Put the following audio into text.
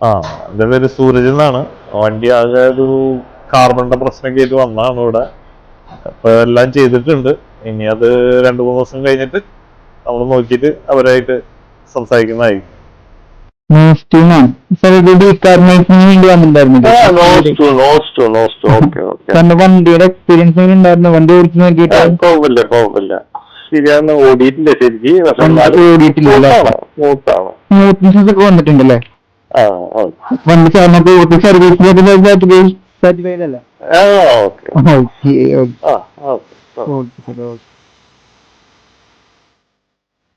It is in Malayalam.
ആ, എന്റെ പേര് സൂരജ് എന്നാണ്. വണ്ടി ആകെ ഒരു കാർബണിന്റെ പ്രശ്നമൊക്കെ ആയിട്ട് വന്നതാണ് ഇവിടെ. അപ്പൊ എല്ലാം ചെയ്തിട്ടുണ്ട്. ഇനി അത് 2-3 ദിവസം കഴിഞ്ഞിട്ട് നമ്മൾ നോക്കിയിട്ട് അവരായിട്ട് സംസാരിക്കുന്നതായിരിക്കും. വണ്ടിയുടെ എക്സ്പീരിയൻസ് ഉണ്ടായിരുന്നു? വണ്ടി ഓടിച്ചു നോക്കിയിട്ട് കുഴപ്പമില്ല. ശരിയാണ്, ഓടിയിട്ടില്ല ശരിക്കും. വന്നിട്ടുണ്ടല്ലേ? വണ്ടി സർവീസ് സർട്ടിഫൈഡ് അല്ലേ?